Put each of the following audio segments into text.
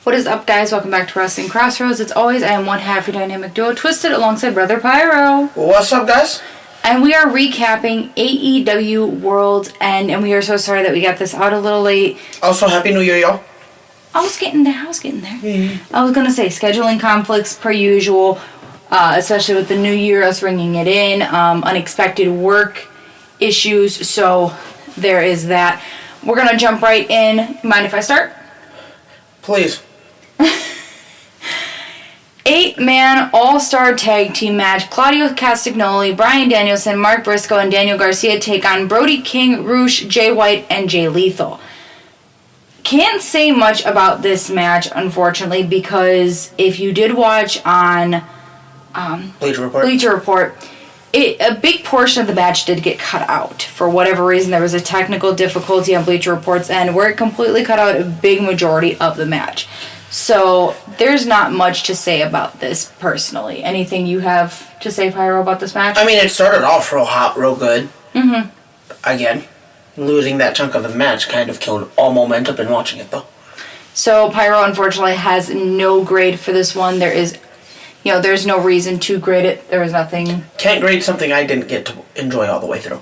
What is up, guys? Welcome back to Wrestling Crossroads. As always, I am one half your dynamic duo, Twisted, alongside Brother Pyro. What's up, guys? And we are recapping AEW Worlds End, and we are so sorry that we got this out a little late. Also, Happy New Year, y'all. I was getting there. Mm-hmm. I was going to say, scheduling conflicts per usual, especially with the new year, us ringing it in, unexpected work issues, so there is that. We're going to jump right in. Mind if I start? Please. 8-man all-star tag team match. Claudio Castagnoli, Bryan Danielson, Mark Briscoe, and Daniel Garcia take on Brody King, Roosh, Jay White, and Jay Lethal. Can't say much about this match, unfortunately, because if you did watch on Bleacher Report, a big portion of the match did get cut out. For whatever reason, there was a technical difficulty on Bleacher Report's end where it completely cut out a big majority of the match. So there's not much to say about this personally. Anything you have to say, Pyro, about this match? I mean, it started off real hot, real good. Mm-hmm. Again, losing that chunk of the match kind of killed all momentum in watching it, though. So Pyro, unfortunately, has no grade for this one. There's no reason to grade it. There was nothing. Can't grade something I didn't get to enjoy all the way through.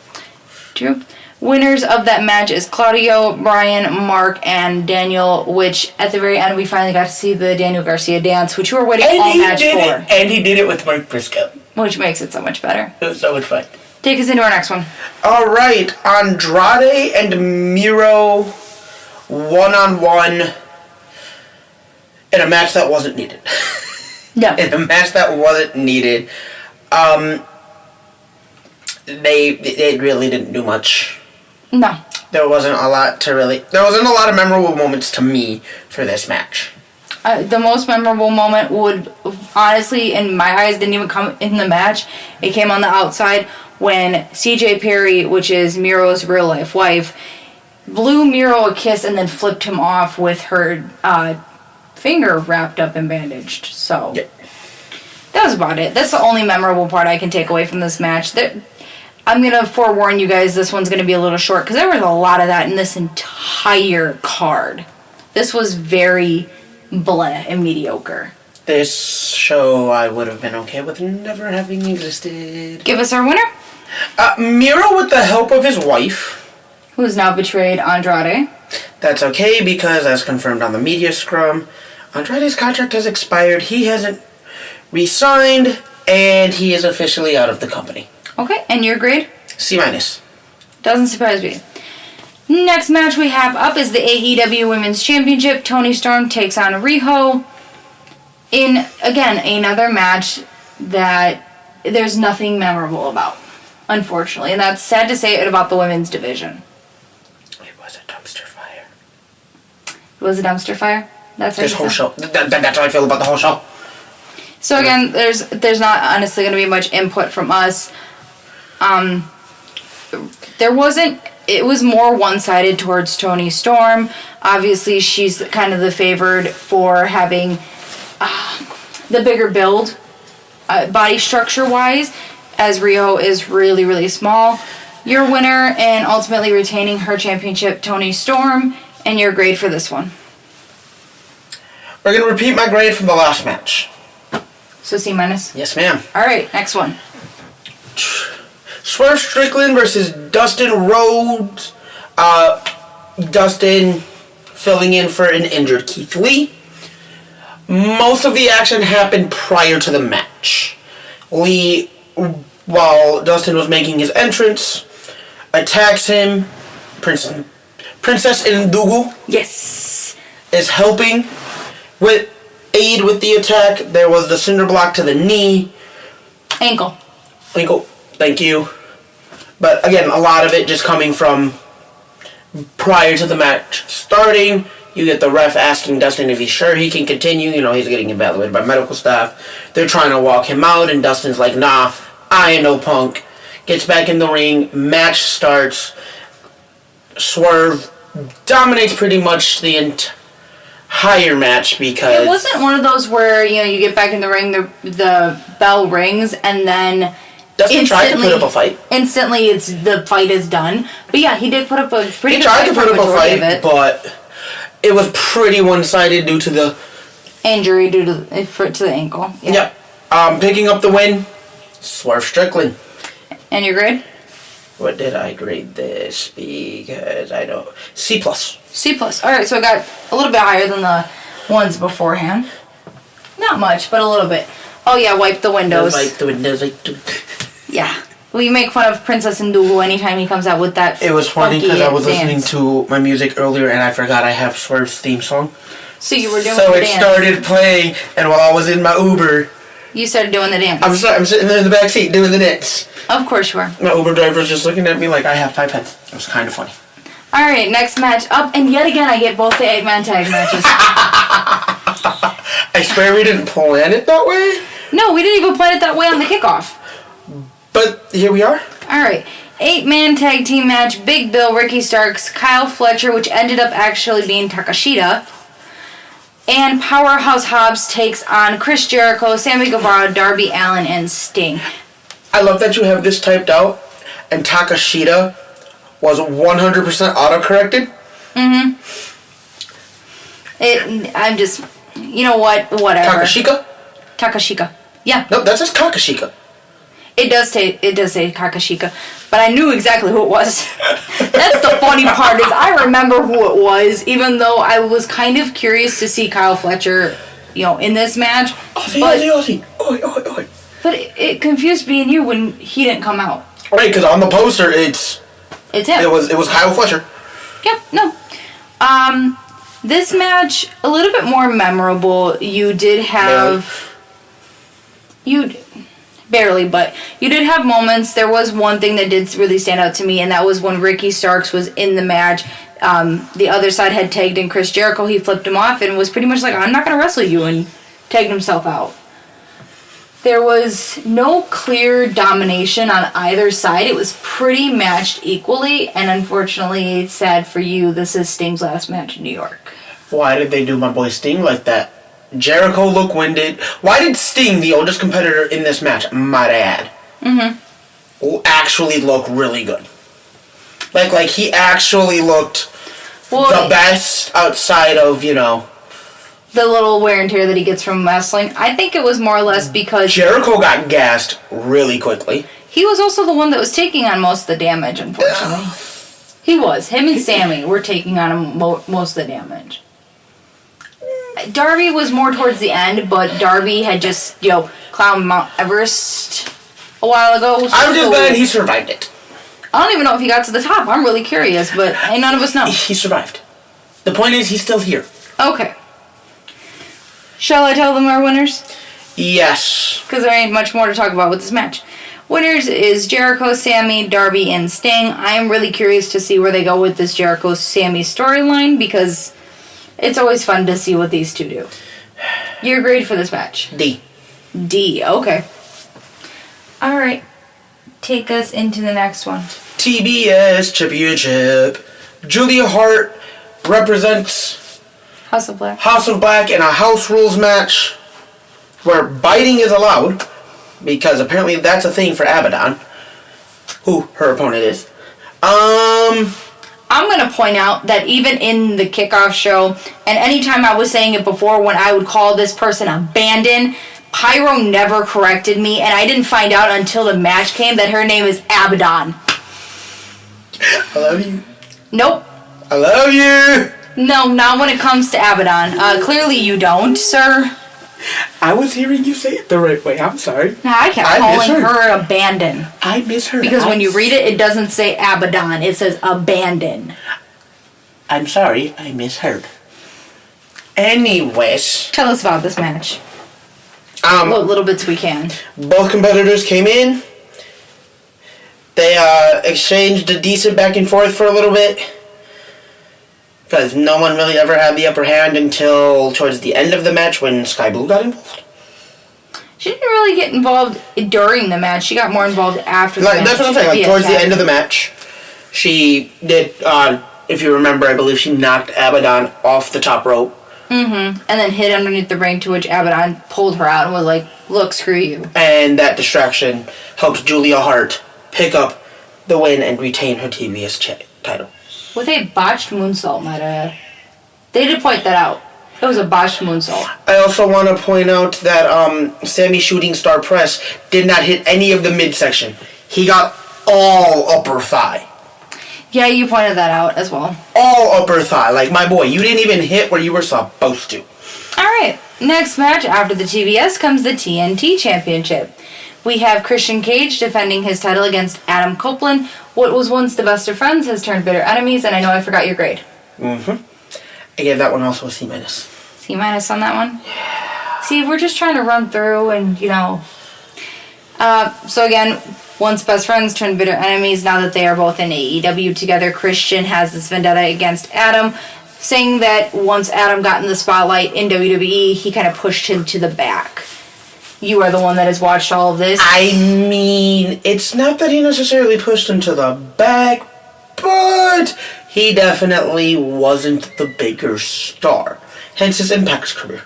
True. Winners of that match is Claudio, Bryan, Mark, and Daniel, which at the very end we finally got to see the Daniel Garcia dance, which we were waiting all match for. And he did it with Mark Briscoe. Which makes it so much better. It was so much fun. Take us into our next one. Alright, Andrade and Miro one-on-one in a match that wasn't needed. No. In a match that wasn't needed. They really didn't do much. No. There wasn't a lot of memorable moments to me for this match. The most memorable moment would, honestly, in my eyes, didn't even come in the match. It came on the outside when CJ Perry, which is Miro's real-life wife, blew Miro a kiss and then flipped him off with her finger wrapped up and bandaged. So, yeah. That was about it. That's the only memorable part I can take away from this match. I'm going to forewarn you guys, this one's going to be a little short, because there was a lot of that in this entire card. This was very bleh and mediocre. This show I would have been okay with never having existed. Give us our winner. Miro with the help of his wife. Who has now betrayed Andrade. That's okay, because as confirmed on the media scrum, Andrade's contract has expired, he hasn't re-signed, and he is officially out of the company. Okay, and your grade? C-. Doesn't surprise me. Next match we have up is the AEW Women's Championship. Toni Storm takes on Riho in, again, another match that there's nothing memorable about, unfortunately. And that's sad to say about the women's division. It was a dumpster fire. It was a dumpster fire? That's this whole show. That's how I feel about the whole show. So again, there's not honestly going to be much input from us. It was more one-sided towards Toni Storm. Obviously, she's kind of the favored for having the bigger build, body structure-wise, as Riho is really, really small. Your winner and ultimately retaining her championship, Toni Storm, and your grade for this one. We're going to repeat my grade from the last match. So C-? Yes, ma'am. Alright, next one. Swerve Strickland versus Dustin Rhodes. Dustin filling in for an injured Keith Lee. Most of the action happened prior to the match. Lee, while Dustin was making his entrance, attacks him. Princess Ndugu. Yes. Is helping with aid with the attack. There was the cinder block to the knee. Ankle. Thank you. But again, a lot of it just coming from prior to the match starting. You get the ref asking Dustin if he's sure he can continue. He's getting evaluated by medical staff. They're trying to walk him out, and Dustin's like, nah, I ain't no punk. Gets back in the ring. Match starts. Swerve dominates pretty much the entire match because... It wasn't one of those where, you get back in the ring, the bell rings, and then... Dustin tried to put up a fight. Instantly, the fight is done. But yeah, he did put up a pretty good fight. He tried to put up a fight, but it was pretty one-sided due to the Injury due to the ankle. Yeah. Yep. Picking up the win, Swerve Strickland. And your grade? What did I grade this? Because I don't... C+. C+. Alright, so I got a little bit higher than the ones beforehand. Not much, but a little bit. Oh yeah, wipe the windows. Wipe the windows. Yeah. We make fun of Princess Ndugu anytime he comes out with that. It was funny because I was dance. listening to my music earlier and I forgot I have Swerve's theme song. So you were doing so the it dance. started playing, and while I was in my Uber, You started doing the dance. I'm sitting there in the back seat doing the dance. Of course you were. My Uber driver's just looking at me like I have 5 heads. It was kind of funny. Alright, next match up, and yet again I get both the 8-man tag matches. I swear we didn't plan it that way. No, we didn't even plan it that way on the kickoff. But here we are. Alright, 8-man tag team match, Big Bill, Ricky Starks, Kyle Fletcher, which ended up actually being Takashita, and Powerhouse Hobbs takes on Chris Jericho, Sammy Guevara, Darby Allin, and Sting. I love that you have this typed out, and Takashita was 100% auto-corrected. I'm just, you know what, whatever. Takashika. Yeah. No, that says Takashika. It does say Takashika, but I knew exactly who it was. That's the funny part is I remember who it was, even though I was kind of curious to see Kyle Fletcher, in this match. Aussie. Oi. But it confused me and you when he didn't come out. Right, because on the poster it's him. It was Kyle Fletcher. Yep. No. This match a little bit more memorable. You did have Barely, but you did have moments. There was one thing that did really stand out to me, and that was when Ricky Starks was in the match. The other side had tagged in Chris Jericho. He flipped him off and was pretty much like, I'm not going to wrestle you, and tagged himself out. There was no clear domination on either side. It was pretty matched equally, and unfortunately, it's sad for you, this is Sting's last match in New York. Why did they do my boy Sting like that? Jericho looked winded. Why did Sting, the oldest competitor in this match, might I add, actually look really good? Like he actually looked the best outside of, the little wear and tear that he gets from wrestling. I think it was more or less because Jericho got gassed really quickly. He was also the one that was taking on most of the damage, unfortunately. He was. Him and Sammy were taking on most of the damage. Darby was more towards the end, but Darby had just, climbed Mount Everest a while ago. So I'm just glad he survived it. I don't even know if he got to the top. I'm really curious, but none of us know. He survived. The point is, he's still here. Okay. Shall I tell them our winners? Yes. Because there ain't much more to talk about with this match. Winners is Jericho, Sammy, Darby, and Sting. I am really curious to see where they go with this Jericho-Sammy storyline, because it's always fun to see what these two do. Your grade for this match? D. D, okay. Alright. Take us into the next one. TBS Championship. Julia Hart represents House of Black. House of Black in a house rules match where biting is allowed, because apparently that's a thing for Abaddon, who her opponent is. I'm going to point out that even in the kickoff show, and anytime I was saying it before when I would call this person Abandon, Pyro never corrected me, and I didn't find out until the match came that her name is Abaddon. I love you. Nope. I love you. No, not when it comes to Abaddon. Clearly you don't, sir. I was hearing you say it the right way. I'm sorry. No, I kept calling her Abandon. I miss her. Because when you read it, it doesn't say Abaddon. It says Abandon. I'm sorry. I misheard. Anyways. Tell us about this match. What little bits we can. Both competitors came in. They exchanged a decent back and forth for a little bit, because no one really ever had the upper hand until towards the end of the match when Sky Blue got involved. She didn't really get involved during the match. She got more involved after the match. That's what I'm saying. Towards the end of the match, she did, if you remember, I believe she knocked Abaddon off the top rope. And then hid underneath the ring, to which Abaddon pulled her out and was like, look, screw you. And that distraction helped Julia Hart pick up the win and retain her TBS title. With a botched moonsault, might I add. They did point that out. It was a botched moonsault. I also want to point out that Sammy's shooting star press did not hit any of the midsection. He got all upper thigh. Yeah, you pointed that out as well. All upper thigh. Like, my boy, you didn't even hit where you were supposed to. Alright, next match after the TBS comes the TNT Championship. We have Christian Cage defending his title against Adam Copeland. What was once the best of friends has turned bitter enemies, and I know I forgot your grade. I gave that one also a C-. C- on that one? Yeah. See, we're just trying to run through and, so again, once best friends turned bitter enemies now that they are both in AEW together. Christian has this vendetta against Adam, saying that once Adam got in the spotlight in WWE, he kind of pushed him to the back. You are the one that has watched all of this. I mean, it's not that he necessarily pushed him to the back, but he definitely wasn't the bigger star. Hence his Impact's career.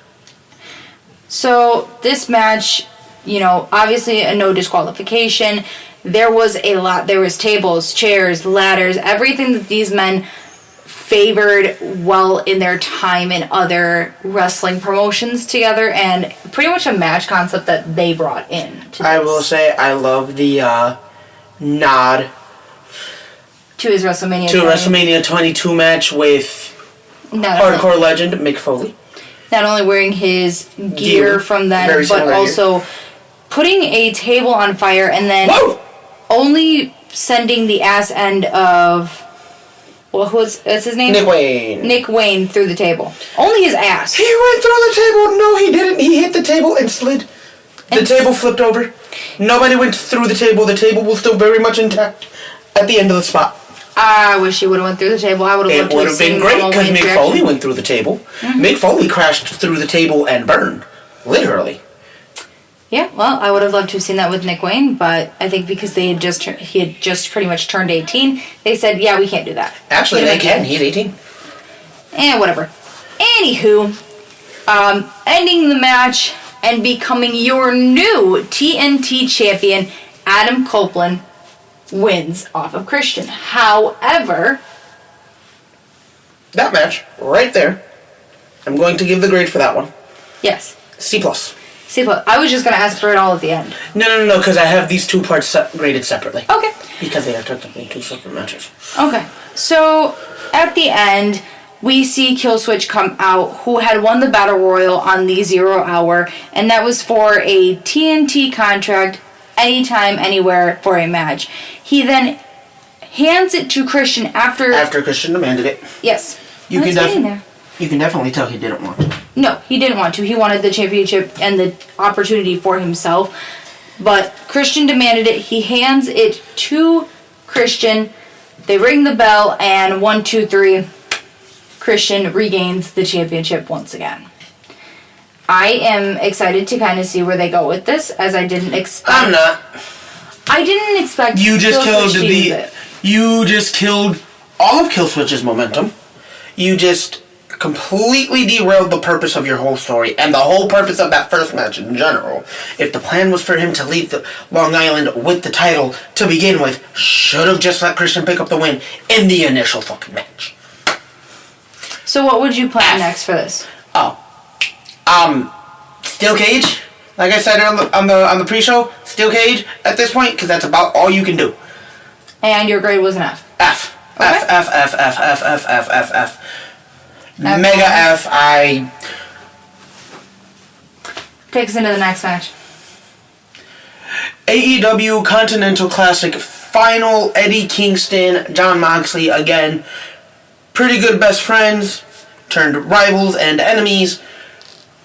So, this match, obviously a no disqualification. There was a lot. There was tables, chairs, ladders, everything that these men favored well in their time in other wrestling promotions together, and pretty much a match concept that they brought in to this. I will say I love the nod to his WrestleMania 20. WrestleMania 22 match with hardcore legend Mick Foley. Not only wearing his gear from then, but also putting a table on fire and then only sending the ass end of... what's his name? Nick Wayne. Nick Wayne through the table. Only his ass. He went through the table. No, he didn't. He hit the table and slid. The table flipped over. Nobody went through the table. The table was still very much intact at the end of the spot. I wish he would have went through the table. I would have loved to have seen. It would have been great because Mick Foley went through the table. Mick Foley crashed through the table and burned. Literally. Yeah, well, I would have loved to have seen that with Nick Wayne, but I think because he had just pretty much turned 18, they said, yeah, we can't do that. Actually, they can. He's 18. Whatever. Anywho, ending the match and becoming your new TNT champion, Adam Copeland wins off of Christian. However, that match right there, I'm going to give the grade for that one. Yes. C+. C+. I was just going to ask for it all at the end. No, because I have these two parts graded separately. Okay. Because they are technically two separate matches. Okay. So, at the end, we see Killswitch come out, who had won the Battle Royal on the 0 Hour, and that was for a TNT contract, anytime, anywhere, for a match. He then hands it to Christian after Christian demanded it. Yes. You can definitely tell he didn't want to. No, he didn't want to. He wanted the championship and the opportunity for himself. But Christian demanded it. He hands it to Christian. They ring the bell, and 1, 2, 3, Christian regains the championship once again. I am excited to kind of see where they go with this, as I didn't expect. I'm not. I didn't expect. You just killed all of Killswitch's momentum. You just completely derailed the purpose of your whole story and the whole purpose of that first match in general. If the plan was for him to leave Long Island with the title to begin with, should have just let Christian pick up the win in the initial fucking match. So what would you plan next for this? Steel cage. Like I said on the pre-show, steel cage at this point, because that's about all you can do. And your grade was an F. F. Okay. F. Mega F. Take us into the next match. AEW Continental Classic Final. Eddie Kingston, Jon Moxley again. Pretty good best friends turned rivals and enemies.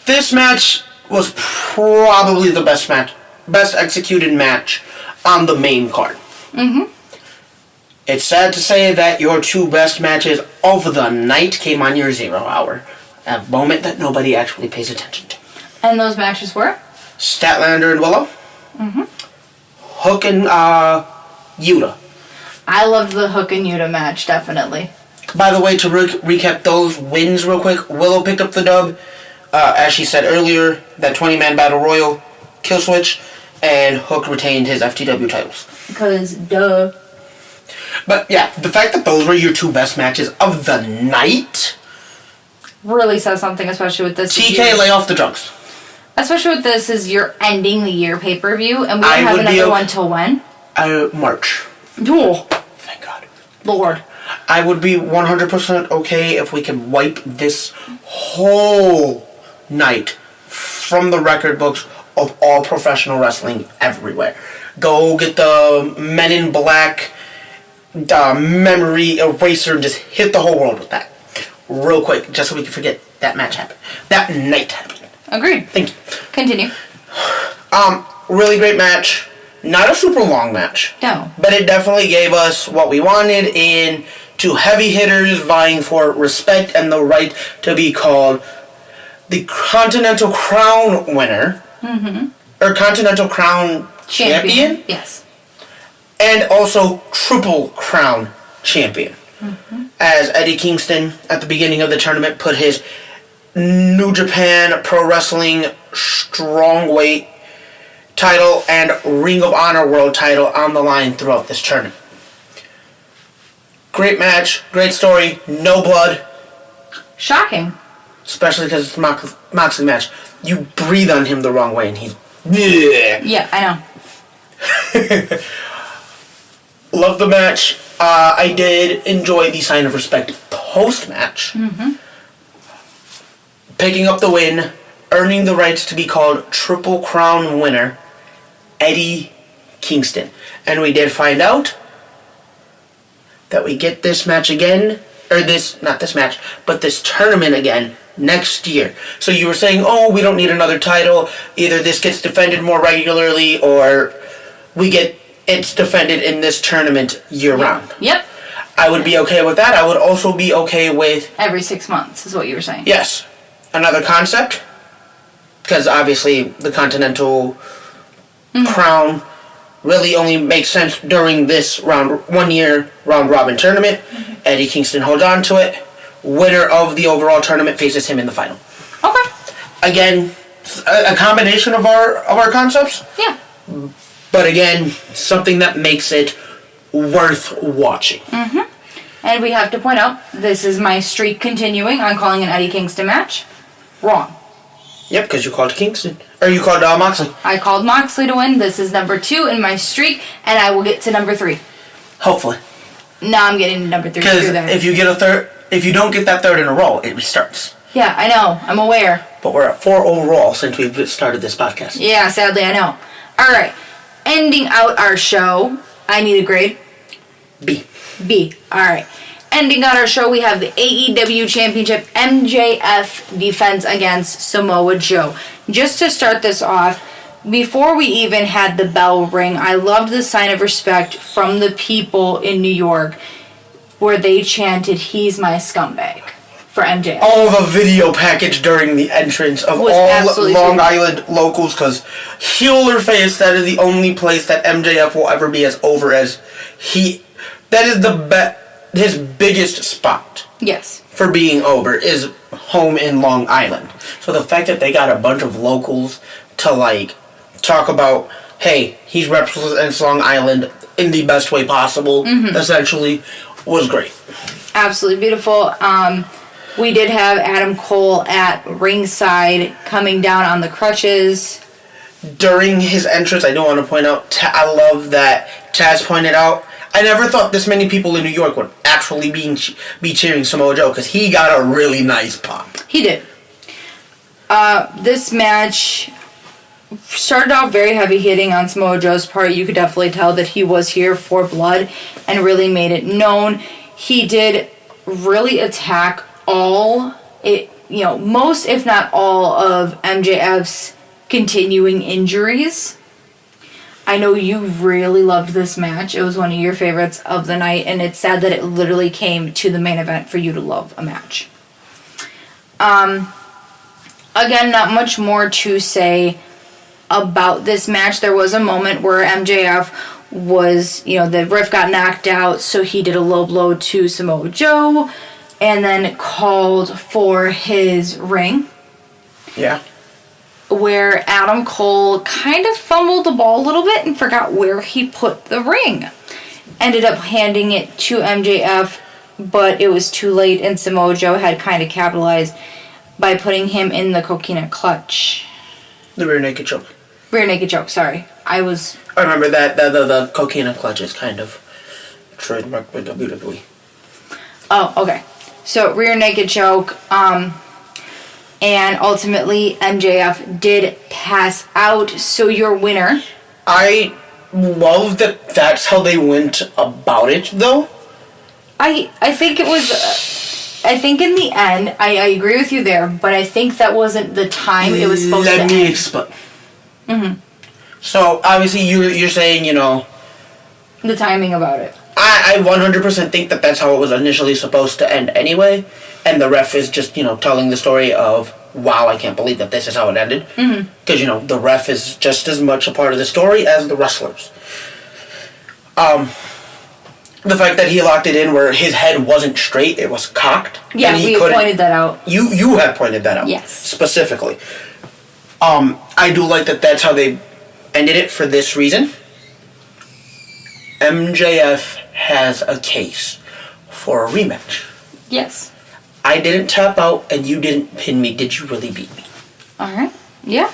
This match was probably the best executed match on the main card. It's sad to say that your two best matches of the night came on your 0 Hour. A moment that nobody actually pays attention to. And those matches were? Statlander and Willow. Hook and Yuta. I loved the Hook and Yuta match, definitely. By the way, to recap those wins real quick, Willow picked up the dub. As she said earlier, that 20-man battle royal, Killswitch, and Hook retained his FTW titles. Because, duh. But yeah, the fact that those were your two best matches of the night, really says something, especially with this. TK, lay off the drugs. Especially with this, is you're ending the year pay-per-view, and we don't have another one till when? March. Oh. Thank God. Lord. I would be 100% okay if we can wipe this whole night from the record books of all professional wrestling everywhere. Go get the Men in Black memory eraser and just hit the whole world with that. Real quick, just so we can forget that match happened. That night happened. Agreed. Thank you. Continue. Really great match. Not a super long match. No. But it definitely gave us what we wanted in two heavy hitters vying for respect and the right to be called the Continental Crown winner. Mm-hmm. Or Continental Crown champion. Yes. And also Triple Crown champion. Mm-hmm. As Eddie Kingston, at the beginning of the tournament, put his New Japan Pro Wrestling Strongweight title and Ring of Honor World title on the line throughout this tournament. Great match, great story, no blood. Shocking. Especially because it's a Moxley match. You breathe on him the wrong way and he's... Bleh. Yeah, I know. Love the match. I did enjoy the sign of respect post-match. Mm-hmm. Picking up the win, earning the right to be called Triple Crown winner, Eddie Kingston. And we did find out that we get this match again, or not this match, but this tournament again next year. So you were saying, oh, we don't need another title. Either this gets defended more regularly or it's defended in this tournament year-round. Yep. I would be okay with that. I would also be okay with... Every 6 months is what you were saying. Yes. Another concept, because obviously the Continental Crown really only makes sense during this 1 year round-robin tournament. Mm-hmm. Eddie Kingston holds on to it. Winner of the overall tournament faces him in the final. Okay. Again, a combination of our concepts. Yeah. But again, something that makes it worth watching. Mm-hmm. And we have to point out, this is my streak continuing on calling an Eddie Kingston match. Wrong. Yep, because you called Kingston. Or you called Moxley. I called Moxley to win. This is number 2 in my streak, and I will get to number 3. Hopefully. No, I'm getting to number 3. Because if you don't get that third in a row, it restarts. Yeah, I know. I'm aware. But we're at 4 overall since we've started this podcast. Yeah, sadly, I know. All right. Ending out our show, I need a grade. B. All right. Ending out our show, we have the AEW Championship. MJF defense against Samoa Joe. Just to start this off, before we even had the bell ring, I loved the sign of respect from the people in New York where they chanted, "He's my scumbag," for MJF. All the video package during the entrance of all Long Island locals, because heel or face, that is the only place that MJF will ever be as over as he... That is his biggest spot. Yes. For being over is home in Long Island. So the fact that they got a bunch of locals to talk about, hey, he's represents Long Island in the best way possible, essentially, was great. Absolutely beautiful. We did have Adam Cole at ringside coming down on the crutches. During his entrance, I do want to point out, I love that Taz pointed out, I never thought this many people in New York would actually be cheering Samoa Joe, because he got a really nice pop. He did. This match started off very heavy hitting on Samoa Joe's part. You could definitely tell that he was here for blood and really made it known. He did really attack most if not all of MJF's continuing injuries. I know you really loved this match. It was one of your favorites of the night, and it's sad that it literally came to the main event for you to love a match. Again, not much more to say about this match. There was a moment where MJF was, the ref got knocked out, so he did a low blow to Samoa Joe, and then called for his ring. Yeah. Where Adam Cole kind of fumbled the ball a little bit and forgot where he put the ring. Ended up handing it to MJF, but it was too late, and Samoa Joe had kind of capitalized by putting him in the coquina clutch. The rear naked choke. Rear naked choke, sorry. I remember that the coquina clutch is kind of trademarked by WWE. Oh, okay. So rear naked choke, and ultimately MJF did pass out. So your winner. I love that that's how they went about it, though. I think it was. I think in the end, I agree with you there, but I think that wasn't the time it was supposed to end. Let me explain. Mm-hmm. So obviously you're saying, you know, the timing about it. I 100% think that that's how it was initially supposed to end anyway, and the ref is just, you know, telling the story of, wow, I can't believe that this is how it ended. Because, you know, the ref is just as much a part of the story as the wrestlers. The fact that he locked it in where his head wasn't straight, it was cocked. Yeah, we pointed that out. You have pointed that out. Yes. Specifically. I do like that that's how they ended it for this reason. MJF has a case for a rematch. Yes. I didn't tap out and you didn't pin me. Did you really beat me? Alright. Yeah.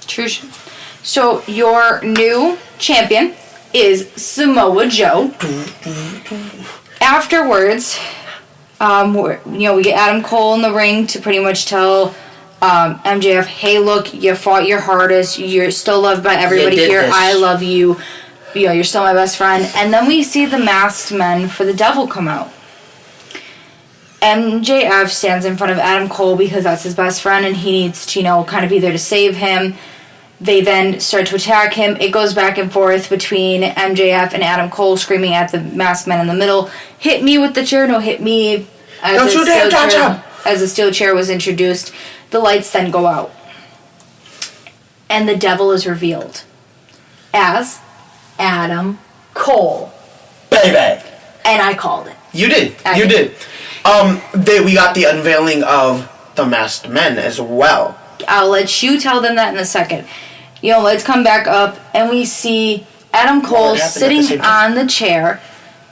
True. So your new champion is Samoa Joe. Afterwards, we get Adam Cole in the ring to pretty much tell MJF, hey, look, you fought your hardest. You're still loved by everybody here. This. I love you. You know, you're still my best friend. And then we see the masked men for the devil come out. MJF stands in front of Adam Cole because that's his best friend and he needs to, kind of be there to save him. They then start to attack him. It goes back and forth between MJF and Adam Cole screaming at the masked men in the middle. Hit me with the chair. No, hit me. Don't you dare touch him. As a steel chair was introduced, the lights then go out. And the devil is revealed as Adam Cole. Baby. And I called it. You did. You did. We got the unveiling of the masked men as well. I'll let you tell them that in a second. Let's come back up and we see Adam Cole sitting on the chair.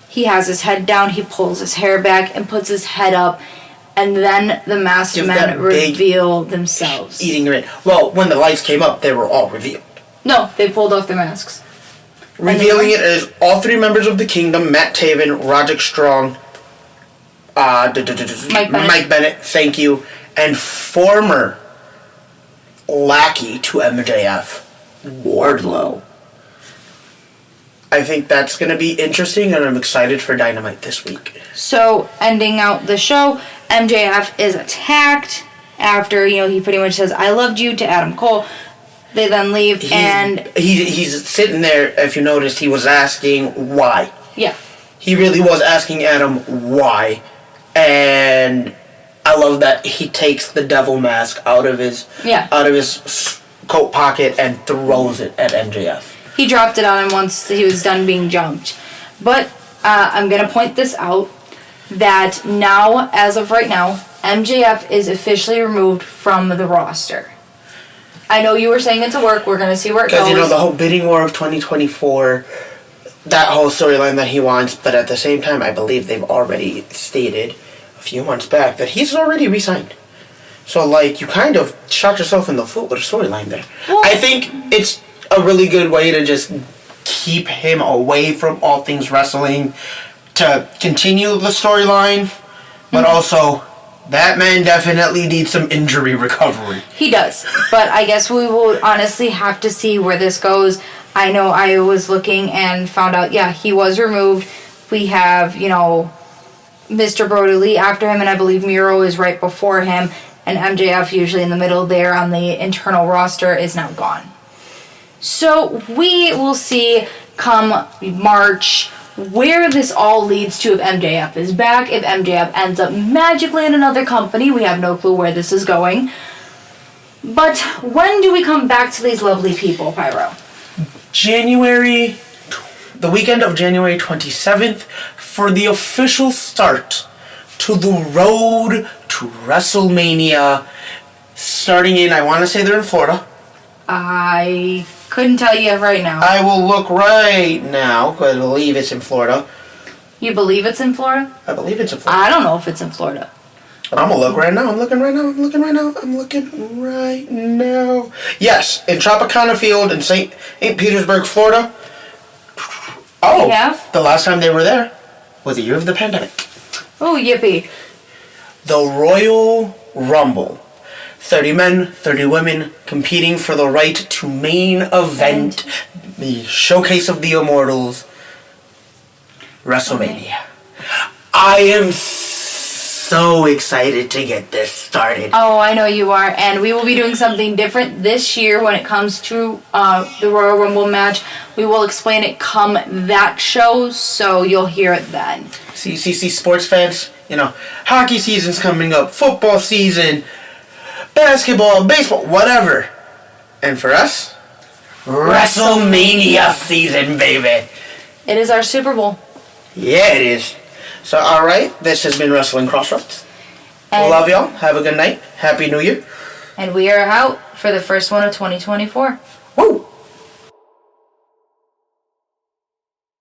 He has his head down, he pulls his hair back and puts his head up, and then the masked men reveal themselves. Eating grin. Well, when the lights came up, they were all revealed. No, they pulled off their masks. Revealing it as all three members of the Kingdom, Matt Taven, Roderick Strong, Mike Bennett, thank you, and former lackey to MJF, Wardlow. I think that's going to be interesting, and I'm excited for Dynamite this week. So, ending out the show, MJF is attacked after, he pretty much says, I loved you to Adam Cole. They then leave, he's sitting there, if you noticed, he was asking why. Yeah. He really was asking Adam why. And I love that he takes the devil mask out of his coat pocket and throws it at MJF. He dropped it on him once he was done being jumped. But I'm going to point this out, that now, as of right now, MJF is officially removed from the roster. I know you were saying it's a work. We're going to see where it goes. Because, the whole bidding war of 2024, that whole storyline that he wants, but at the same time, I believe they've already stated a few months back that he's already resigned. So, you kind of shot yourself in the foot with a storyline there. Well, I think it's a really good way to just keep him away from all things wrestling, to continue the storyline, but also that man definitely needs some injury recovery. He does, but I guess we will honestly have to see where this goes. I know I was looking and found out, he was removed. We have, Mr. Brody Lee after him, and I believe Miro is right before him, and MJF usually in the middle there on the internal roster is now gone. So we will see come March where this all leads to if MJF is back, if MJF ends up magically in another company. We have no clue where this is going. But when do we come back to these lovely people, Pyro? The weekend of January 27th for the official start to the road to WrestleMania, starting in, I want to say they're in Florida. I couldn't tell you right now. I will look right now, because I believe it's in Florida. You believe it's in Florida? I believe it's in Florida. I don't know if it's in Florida. I'm gonna look right now. I'm looking right now. Yes, in Tropicana Field in St. Petersburg, Florida. Oh, Yeah? The last time they were there was the year of the pandemic. Oh, yippee. The Royal Rumble. 30 men, 30 women competing for the right to main event the Showcase of the Immortals, WrestleMania. I am so excited to get this started. Oh, I know you are. And we will be doing something different this year when it comes to the Royal Rumble match. We will explain it come that show, so you'll hear it then. See, sports fans, hockey season's coming up, football season, basketball, baseball, whatever. And for us, WrestleMania season, baby. It is our Super Bowl. Yeah, it is. So, alright, this has been Wrestling Crossroads. Love y'all. Have a good night. Happy New Year. And we are out for the first one of 2024.